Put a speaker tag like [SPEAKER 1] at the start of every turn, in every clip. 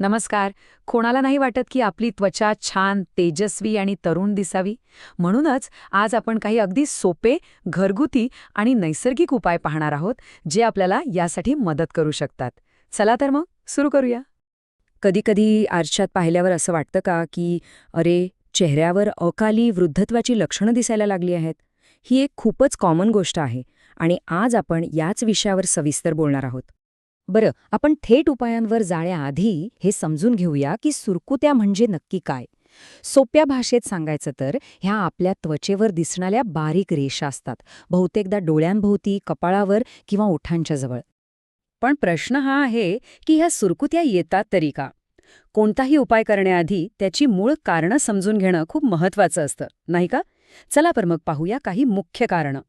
[SPEAKER 1] नमस्कार. कोणाला नाही वाटत की आपली त्वचा छान, तेजस्वी आणि तरुण दिसावी? म्हणूनच आज आपण काही अगदी सोपे, घरगुती आणि नैसर्गिक उपाय पाहणार आहोत, जे आपल्याला यासाठी मदत करू शकतात. चला तर मग सुरू करूया. कधीकधी आरशात पाहिल्यावर असं वाटतं का की अरे, चेहऱ्यावर अकाली वृद्धत्वाची लक्षणं दिसायला लागली आहेत? ही एक खूपच कॉमन गोष्ट आहे आणि आज आपण याच विषयावर सविस्तर बोलणार आहोत. बरं, आपण थेट उपायांवर जाण्याआधी हे समजून घेऊया की सुरकुत्या म्हणजे नक्की काय. सोप्या भाषेत सांगायचं तर ह्या आपल्या त्वचेवर दिसणाऱ्या बारीक रेषा असतात, बहुतेकदा डोळ्यांभोवती, कपाळावर किंवा ओठांच्या जवळ. पण प्रश्न हा आहे की ह्या सुरकुत्या येतात तरी का? कोणताही उपाय करण्याआधी त्याची मूळ कारणं समजून घेणं खूप महत्वाचं असतं, नाही का? चला तर मग पाहूया काही मुख्य कारणं.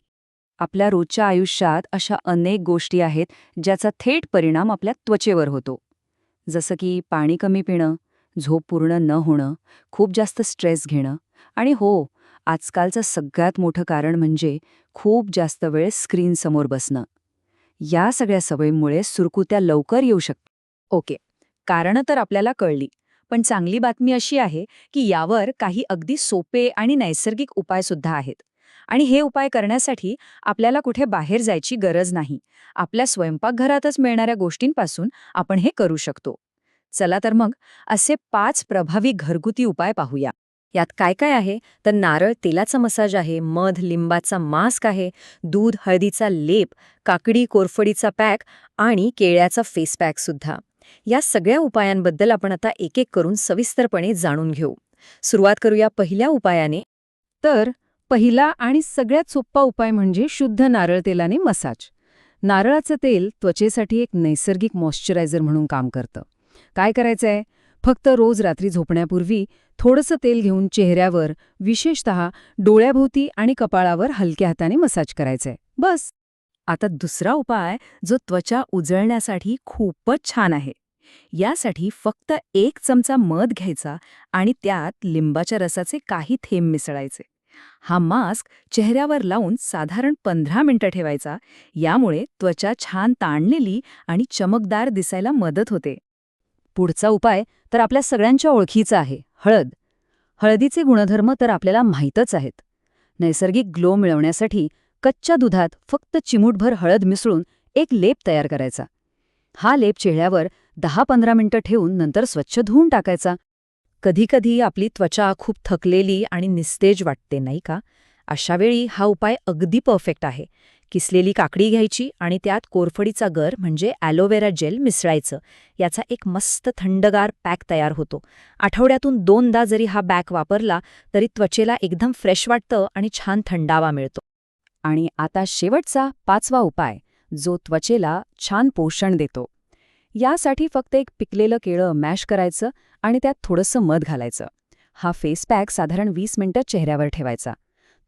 [SPEAKER 1] आपल्या रोजच्या आयुष्यात अशा अनेक गोष्टी आहेत ज्याचा थेट परिणाम आपल्या त्वचेवर होतो. जसं की पाणी कमी पिणं, झोप पूर्ण न होणं, खूप जास्त स्ट्रेस घेणं आणि हो, आजकालचं सगळ्यात मोठं कारण म्हणजे खूप जास्त वेळ स्क्रीनसमोर बसणं. या सगळ्या सवयींमुळे सुरकुत्या लवकर येऊ शकतात. ओके, कारणं तर आपल्याला कळली. पण चांगली बातमी अशी आहे की यावर काही अगदी सोपे आणि नैसर्गिक उपायसुद्धा आहेत. आणि हे उपाय करण्यासाठी आपल्याला कुठे बाहेर जायची गरज नाही. आपल्या स्वयंपाकघरातच मिळणाऱ्या गोष्टींपासून आपण हे करू शकतो. चला तर मग असे 5 प्रभावी घरगुती उपाय पाहूया. यात काय काय आहे तर नारळ तेलाचा मसाज आहे, मध लिंबाचा मास्क आहे, दूध हळदीचा लेप, काकडी कोरफडीचा पॅक आणि केळ्याचा फेस पॅक सुद्धा. या सगळ्या उपायांबद्दल आपण आता एक एक करून सविस्तरपणे जाणून घेऊ. सुरुवात करूया पहिल्या उपायाने. तर पहिला आणि सगळ्यात सोपा उपाय म्हणजे शुद्ध नारळ तेलाने मसाज. नारळाचं तेल त्वचेसाठी एक नैसर्गिक मॉइश्चरायझर म्हणून काम करतं. काय करायचंय? फक्त रोज रात्री झोपण्यापूर्वी थोडंसं तेल घेऊन चेहऱ्यावर, विशेषतः डोळ्याभोवती आणि कपाळावर हलक्या हाताने मसाज करायचंय. बस. आता दुसरा उपाय जो त्वचा उजळण्यासाठी खूपच छान आहे. यासाठी फक्त 1 चमचा मध घ्यायचा आणि त्यात लिंबाच्या रसाचे काही थेंब मिसळायचे. हा मास्क चेहऱ्यावर लावून साधारण 15 मिनिटं ठेवायचा. यामुळे त्वचा छान ताणलेली आणि चमकदार दिसायला मदत होते. पुढचा उपाय तर आपल्या सगळ्यांच्या ओळखीचा आहे, हळद. हळदीचे गुणधर्म तर आपल्याला माहीतच आहेत. नैसर्गिक ग्लो मिळवण्यासाठी कच्च्या दुधात फक्त चिमूटभर हळद मिसळून एक लेप तयार करायचा. हा लेप चेहऱ्यावर 10-15 मिनिटं ठेवून नंतर स्वच्छ धुवून टाकायचा. कधीकधी आपली त्वचा खूप थकलेली आणि निस्तेज वाटते, नाही का? अशावेळी हा उपाय अगदी परफेक्ट आहे. किसलेली काकडी घ्यायची आणि त्यात कोरफडीचा गर म्हणजे ॲलोवेरा जेल मिसळायचं. याचा एक मस्त थंडगार पॅक तयार होतो. आठवड्यातून 2दा जरी हा पॅक वापरला तरी त्वचेला एकदम फ्रेश वाटतं आणि छान थंडावा मिळतो. आणि आता शेवटचा 5वा उपाय, जो त्वचेला छान पोषण देतो. यासाठी फक्त एक पिकलेलं केळं मॅश करायचं आणि त्यात थोडंसं मध घालायचं. हा फेस पॅक साधारण 20 मिनिटं चेहऱ्यावर ठेवायचा.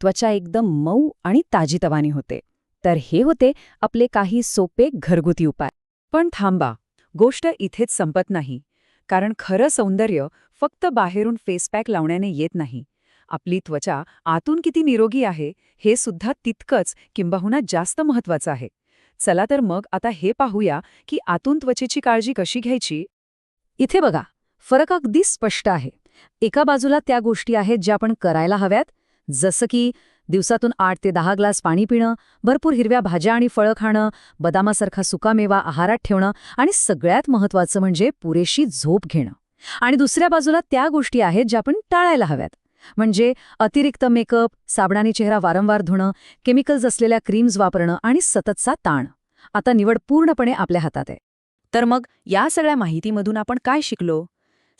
[SPEAKER 1] त्वचा एकदम मऊ आणि ताजीतवानी होते. तर हे होते आपले काही सोपे घरगुती उपाय. पण थांबा, गोष्ट इथेच संपत नाही. कारण खरं सौंदर्य फक्त बाहेरून फेस पॅक लावण्याने येत नाही. आपली त्वचा आतून किती निरोगी आहे हे सुद्धा तितकंच किंबहुना जास्त महत्वाचं आहे. चला तर मग आता हे पाहूया की आतून त्वचेची काळजी कशी घ्यायची. इथे बघा, फरक अगदी स्पष्ट आहे. एका बाजूला त्या गोष्टी आहेत ज्या आपण करायला हव्यात, जसं की दिवसातून 8 ते 10 ग्लास पाणी पिणं, भरपूर हिरव्या भाज्या आणि फळं खाणं, बदामासारखा सुकामेवा आहारात ठेवणं आणि सगळ्यात महत्त्वाचं म्हणजे पुरेशी झोप घेणं. आणि दुसऱ्या बाजूला त्या गोष्टी आहेत ज्या आपण टाळायला हव्यात. म्हणजे अतिरिक्त मेकअप, साबणाने चेहरा वारंवार धुणं, केमिकल्स असलेल्या क्रीम्स वापरणं आणि सततचा ताण. आता निवड पूर्णपणे आपल्या हातात आहे. तर मग या सगळ्या माहितीमधून आपण काय शिकलो?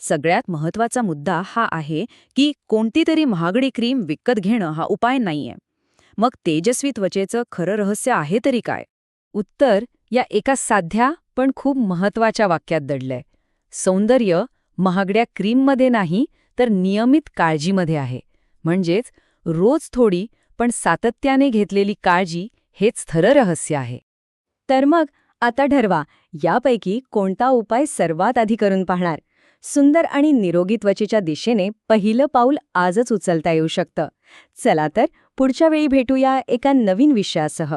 [SPEAKER 1] सगळ्यात महत्त्वाचा मुद्दा हा आहे की कोणती तरी महागडी क्रीम विकत घेणं हा उपाय नाहीये. मग तेजस्वी त्वचेचं खरं रहस्य आहे तरी काय? उत्तर या एका साध्या पण खूप महत्त्वाच्या वाक्यात दडलंय. सौंदर्य महागड्या क्रीममध्ये नाही, तर नियमित काळजीमध्ये आहे. म्हणजेच रोज थोडी पण सातत्याने घेतलेली काळजी हेच खरं रहस्य आहे. तर मग आता ठरवा, यापैकी कोणता उपाय सर्वात आधी करून पाहणार. सुंदर आणि निरोगी त्वचेच्या दिशेने पहिलं पाऊल आजच उचलता येऊ शकतं. चला तर पुढच्या वेळी भेटूया एका नवीन विषयासह.